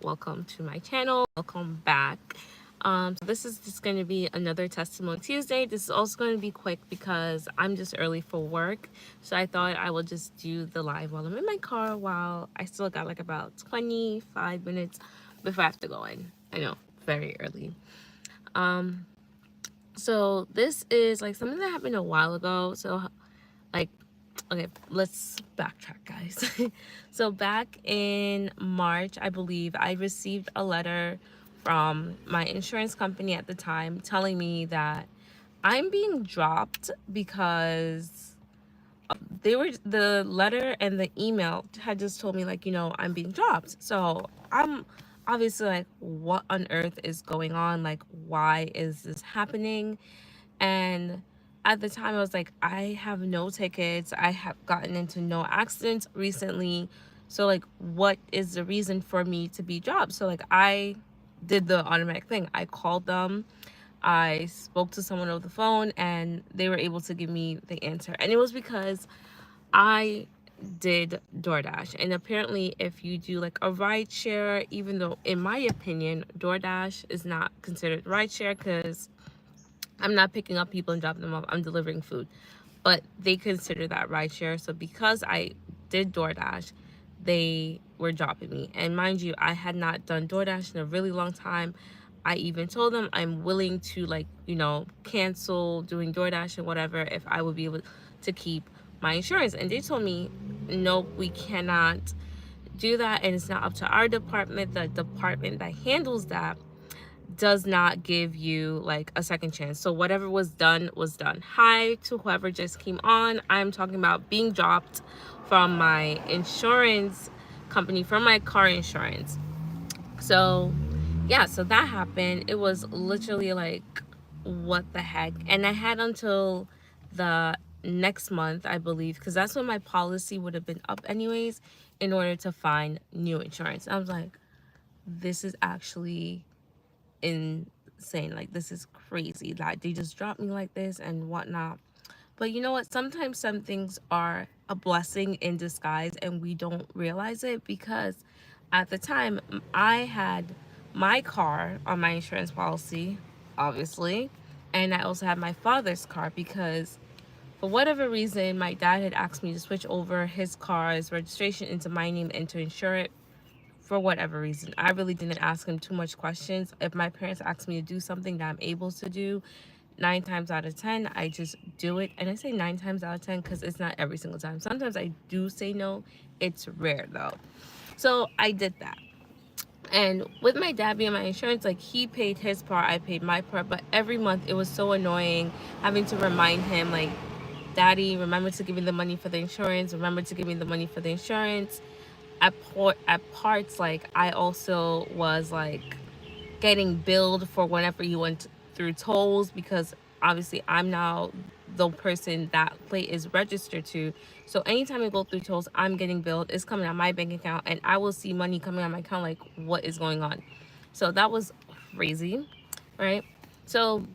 welcome to my channel. Welcome back. So this is just going to be another testimony Tuesday. This is also going to be quick because I'm just early for work. So I thought I would just do the live while I'm in my car while I still got like about 25 minutes before I have to go in. I know, very early. So this is like something that happened a while ago. So like, okay, let's backtrack, guys. So back in March, I believe, I received a letter from my insurance company at the time telling me that I'm being dropped because the letter and the email had just told me, like, I'm being dropped. So I'm obviously like, what on earth is going on? Like, why is this happening? And at the time I was like, I have no tickets, I have gotten into no accidents recently, so like, what is the reason for me to be dropped? So like, I did the automatic thing. I called them, I spoke to someone over the phone, and they were able to give me the answer. And it was because I did DoorDash. And apparently, if you do like a ride share, even though in my opinion DoorDash is not considered ride share because I'm not picking up people and dropping them off, I'm delivering food, but they consider that ride share. So because I did DoorDash, they were dropping me. And mind you, I had not done DoorDash in a really long time. I even told them I'm willing to, like, cancel doing DoorDash and whatever if I would be able to keep my insurance. And they told me, nope, we cannot do that, and it's not up to our department. The department that handles that does not give you like a second chance. So whatever was done was done. Hi to whoever just came on. I'm talking about being dropped from my insurance company, from my car insurance. So yeah, so that happened. It was literally like, what the heck? And I had until the next month, I believe, because that's when my policy would have been up anyways, in order to find new insurance. I was like, this is actually insane. Like, this is crazy that they just dropped me like this and whatnot. But you know what? Sometimes some things are a blessing in disguise and we don't realize it, because at the time I had my car on my insurance policy, obviously, and I also had my father's car because for whatever reason my dad had asked me to switch over his car's registration into my name and to insure it. For whatever reason, I really didn't ask him too much questions. If my parents ask me to do something that I'm able to do, 9 times out of 10 I just do it. And I say 9 times out of 10 because it's not every single time. Sometimes I do say no. It's rare though. So I did that. And with my dad being my insurance, like, he paid his part, I paid my part, but every month it was so annoying having to remind him, like, Daddy, remember to give me the money for the insurance, remember to give me the money for the insurance. At parts, like, I also was like getting billed for whenever you went through tolls, because obviously I'm now the person that plate is registered to. So anytime I go through tolls, I'm getting billed. It's coming out my bank account, and I will see money coming out my account. Like, what is going on? So that was crazy, right? So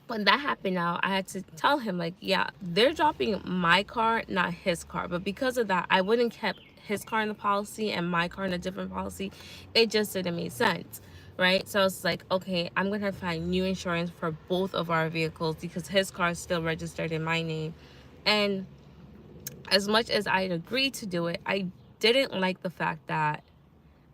when that happened now, I had to tell him, like, yeah, they're dropping my car, not his car. But because of that, I wouldn't kept his car in the policy and my car in a different policy. It just didn't make sense, right? So it's like, okay, I'm gonna find new insurance for both of our vehicles because his car is still registered in my name. And as much as I agreed to do it, I didn't like the fact that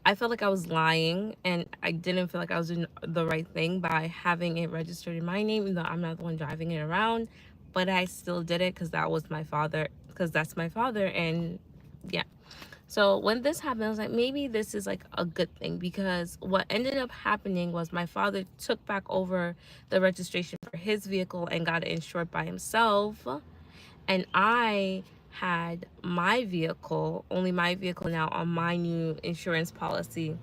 I felt like I was lying, and I didn't feel like I was doing the right thing by having it registered in my name, even though I'm not the one driving it around. But I still did it because that was my father, because that's my father. And yeah. So when this happened, I was like, maybe this is like a good thing, because what ended up happening was my father took back over the registration for his vehicle and got it insured by himself. And I had my vehicle, only my vehicle now, on my new insurance policy.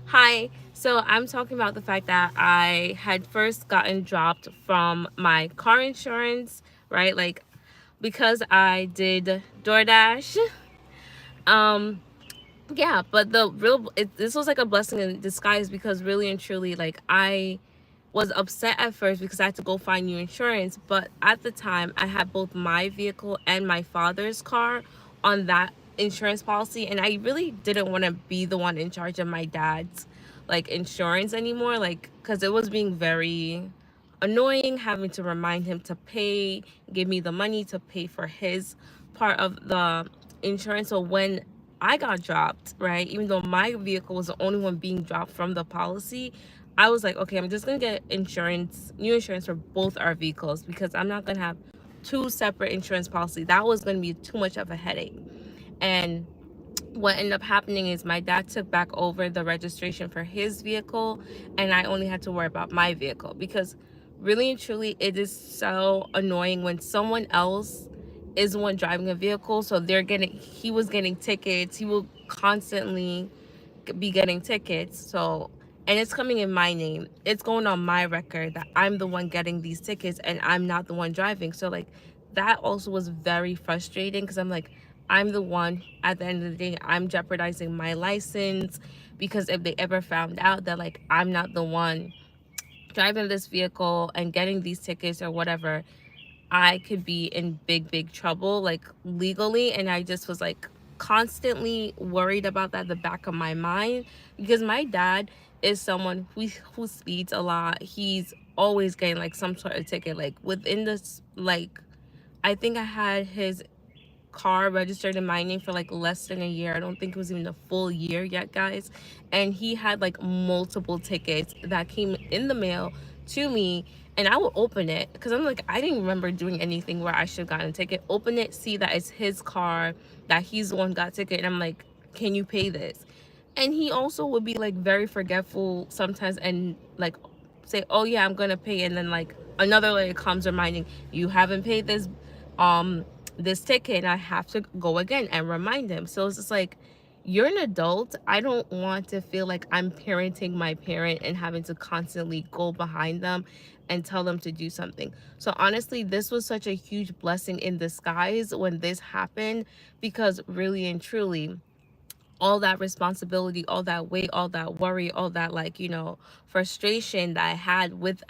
Hi. So I'm talking about the fact that I had first gotten dropped from my car insurance, right? Like, because I did DoorDash. Um, yeah, but this was like a blessing in disguise, because really and truly, like, I was upset at first because I had to go find new insurance. But at the time, I had both my vehicle and my father's car on that insurance policy, and I really didn't want to be the one in charge of my dad's like insurance anymore, like because it was being very annoying having to remind him to pay, give me the money to pay for his part of the insurance. So when I got dropped, right, even though my vehicle was the only one being dropped from the policy, I was like, okay, I'm just gonna get insurance, new insurance for both our vehicles, because I'm not gonna have two separate insurance policies. That was gonna be too much of a headache. And what ended up happening is my dad took back over the registration for his vehicle, and I only had to worry about my vehicle, because really and truly it is so annoying when someone else is the one driving a vehicle. So he was getting tickets, he will constantly be getting tickets. So, and it's coming in my name, it's going on my record that I'm the one getting these tickets and I'm not the one driving. So like that also was very frustrating, because I'm like, I'm the one, at the end of the day, I'm jeopardizing my license, because if they ever found out that like I'm not the one driving this vehicle and getting these tickets or whatever, I could be in big trouble, like legally. And I just was like constantly worried about that at the back of my mind, because my dad is someone who speeds a lot. He's always getting like some sort of ticket, like within this, like I think I had his car registered in my name for like less than a year. I don't think it was even a full year yet, guys. And he had like multiple tickets that came in the mail to me, and I would open it because I'm like, I didn't remember doing anything where I should have gotten a ticket. Open it, see that it's his car, that he's the one who got a ticket, and I'm like, can you pay this? And he also would be like very forgetful sometimes, and like say, oh yeah, I'm gonna pay, and then like another letter comes reminding, you haven't paid um this ticket, and I have to go again and remind him. So it's just like, you're an adult. I don't want to feel like I'm parenting my parent and having to constantly go behind them and tell them to do something. So honestly, this was such a huge blessing in disguise when this happened, because really and truly, all that responsibility, all that weight, all that worry, all that like, frustration that I had with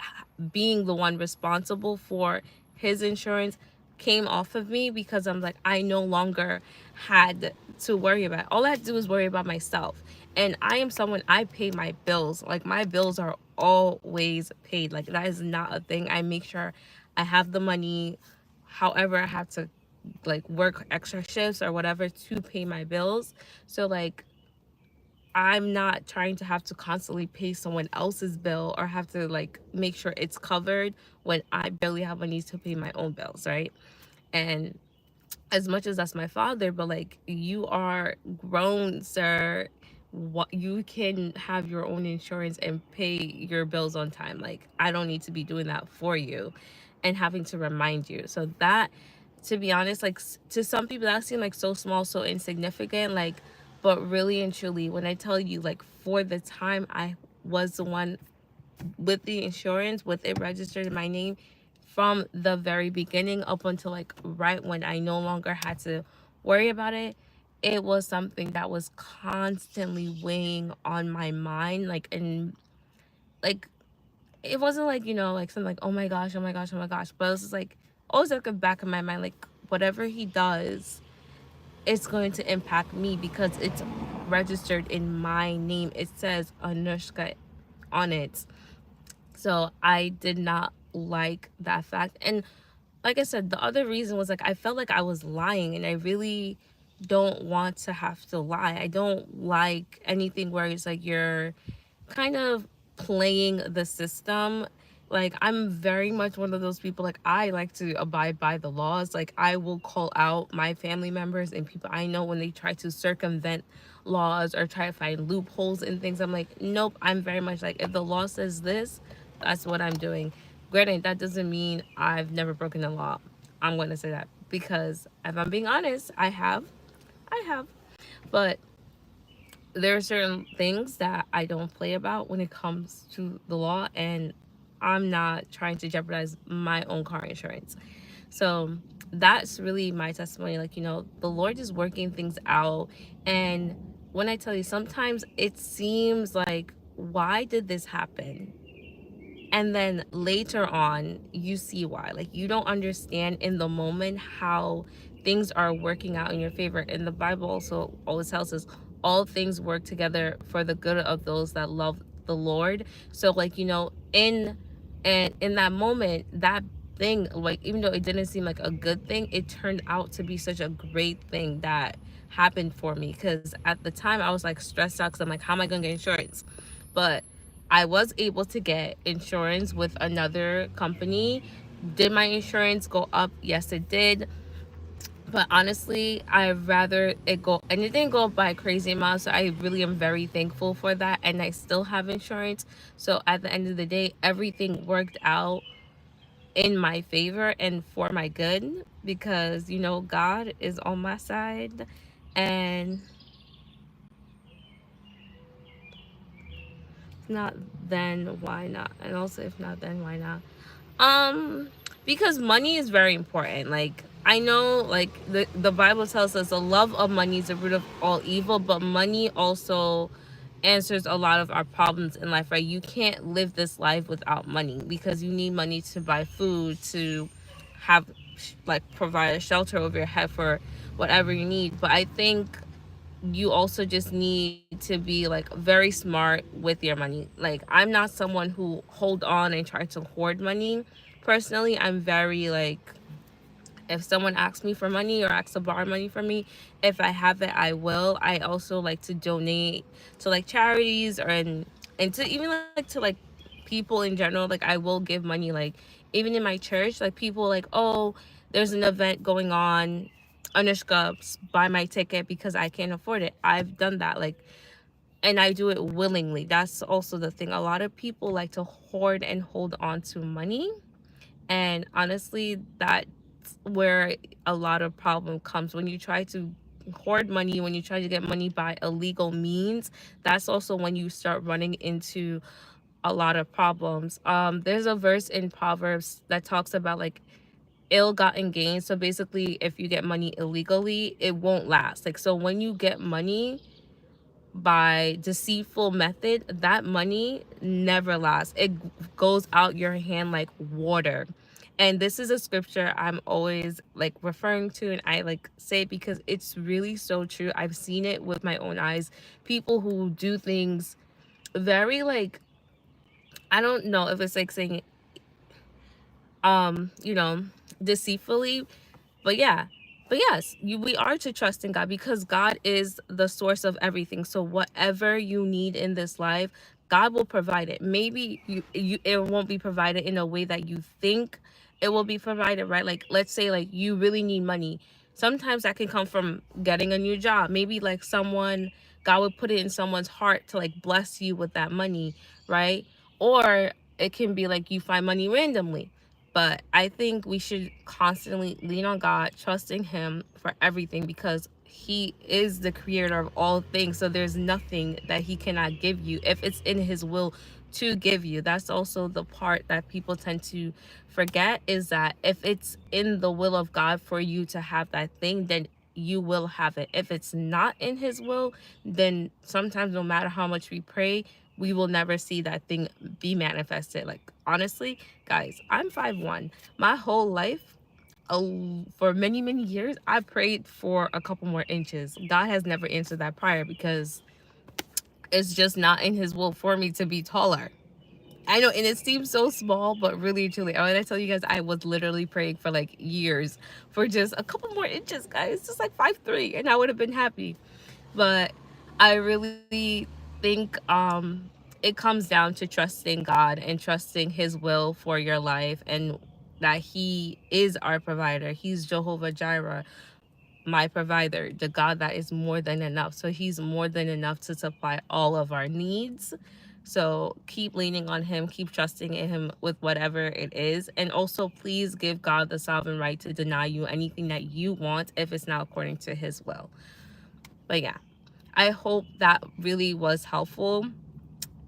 being the one responsible for his insurance came off of me, because I'm like, I no longer had to worry about it. All I had to do was worry about myself. And I am someone, I pay my bills. Like my bills are always paid. Like that is not a thing. I make sure I have the money, however I have to like work extra shifts or whatever to pay my bills. So like I'm not trying to have to constantly pay someone else's bill or have to like make sure it's covered when I barely have money to pay my own bills, right? And as much as that's my father, but like, you are grown, sir. What, you can have your own insurance and pay your bills on time. Like I don't need to be doing that for you and having to remind you. So that, to be honest, like to some people that seemed like so small, so insignificant, like, but really and truly, when I tell you, like, for the time I was the one with the insurance, with it registered in my name, from the very beginning up until like right when I no longer had to worry about it, it was something that was constantly weighing on my mind. Like, and like, it wasn't like, like something like, oh my gosh, oh my gosh, oh my gosh, but it was just like always at the back of my mind, like whatever he does, it's going to impact me because it's registered in my name. It says Anushka on it. So I did not like that fact. And like I said, the other reason was like I felt like I was lying, and I really don't want to have to lie. I don't like anything where it's like you're kind of playing the system. Like I'm very much one of those people, like I like to abide by the laws. Like I will call out my family members and people I know when they try to circumvent laws or try to find loopholes in things. I'm like, nope, I'm very much like, if the law says this, that's what I'm doing. Granted, that doesn't mean I've never broken the law. I'm going to say that because if I'm being honest, I have, but there are certain things that I don't play about when it comes to the law, and I'm not trying to jeopardize my own car insurance. So that's really my testimony. Like, the Lord is working things out. And when I tell you, sometimes it seems like, why did this happen? And then later on, you see why. Like, you don't understand in the moment how things are working out in your favor. And the Bible also always tells us all things work together for the good of those that love the Lord. So like, you know, in that moment, that thing, like, even though it didn't seem like a good thing, it turned out to be such a great thing that happened for me. Because at the time I was like stressed out because I'm like, how am I gonna get insurance? But I was able to get insurance with another company. Did my insurance go up? Yes, it did. But honestly, I'd rather it go, and it didn't go up by a crazy amount. So I really am very thankful for that. And I still have insurance. So at the end of the day, everything worked out in my favor and for my good, because, you know, God is on my side. And if not, then why not? And also, if not, then why not? Um, because money is very important. Like, I know, like, the Bible tells us the love of money is the root of all evil, but money also answers a lot of our problems in life, right? You can't live this life without money, because you need money to buy food, to have, like, provide a shelter over your head for whatever you need. But I think you also just need to be like very smart with your money. Like, I'm not someone who hold on and try to hoard money. Personally, I'm very like, if someone asks me for money or asks to borrow money from me, if I have it, I will. I also like to donate to like charities, or and to even like to like people in general. Like, I will give money, like even in my church, like people like, oh, there's an event going on, Anushka, buy my ticket because I can't afford it. I've done that, like, and I do it willingly. That's also the thing. A lot of people like to hoard and hold on to money, and honestly, that's where a lot of problem comes. When you try to hoard money, when you try to get money by illegal means, that's also when you start running into a lot of problems. There's a verse in Proverbs that talks about like ill-gotten gains. So basically, if you get money illegally, it won't last. Like, so when you get money by deceitful method, that money never lasts. It goes out your hand like water. And this is a scripture I'm always like referring to, and I like say it because it's really so true. I've seen it with my own eyes. People who do things very like, I don't know if it's like saying you know, deceitfully. But yeah, but yes, we are to trust in God, because God is the source of everything. So whatever you need in this life, God will provide it. Maybe you it won't be provided in a way that you think it will be provided, right? Like, let's say like you really need money. Sometimes that can come from getting a new job. Maybe like someone, God would put it in someone's heart to like bless you with that money, right? Or it can be like you find money randomly. But I think we should constantly lean on God, trusting Him for everything, because He is the creator of all things. So there's nothing that He cannot give you if it's in His will to give you. That's also the part that people tend to forget, is that if it's in the will of God for you to have that thing, then you will have it. If it's not in His will, then sometimes no matter how much we pray, we will never see that thing be manifested. Like, honestly, guys, I'm 5'1". My whole life, for many, many years, I prayed for a couple more inches. God has never answered that prayer, because it's just not in His will for me to be taller. I know, and it seems so small, but really, truly, when I tell you guys, I was literally praying for like years for just a couple more inches, guys, just like 5'3", and I would have been happy. But I really think it comes down to trusting God and trusting His will for your life, and that He is our provider. He's Jehovah Jireh, my provider, the God that is more than enough. So He's more than enough to supply all of our needs. So keep leaning on Him, keep trusting in Him with whatever it is. And also, please give God the sovereign right to deny you anything that you want if it's not according to His will. But yeah, I hope that really was helpful.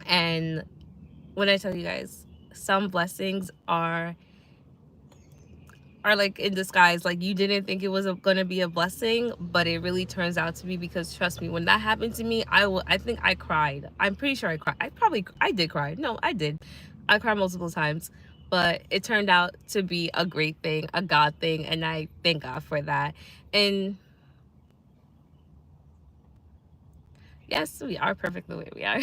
And when I tell you guys, some blessings are like in disguise. Like, you didn't think it was gonna be a blessing, but it really turns out to be, because trust me, when that happened to me, I think I cried. I'm pretty sure I cried. I did cry. No, I did. I cried multiple times. but it turned out to be a great thing, a God thing, and I thank God for that. And yes, we are perfect the way we are.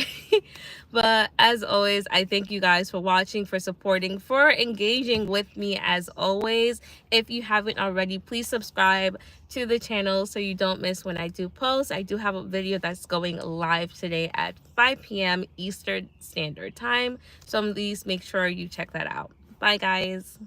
But as always, I thank you guys for watching, for supporting, for engaging with me as always. If you haven't already, please subscribe to the channel so you don't miss when I do post. I do have a video that's going live today at 5 p.m. Eastern Standard Time. So please make sure you check that out. Bye, guys.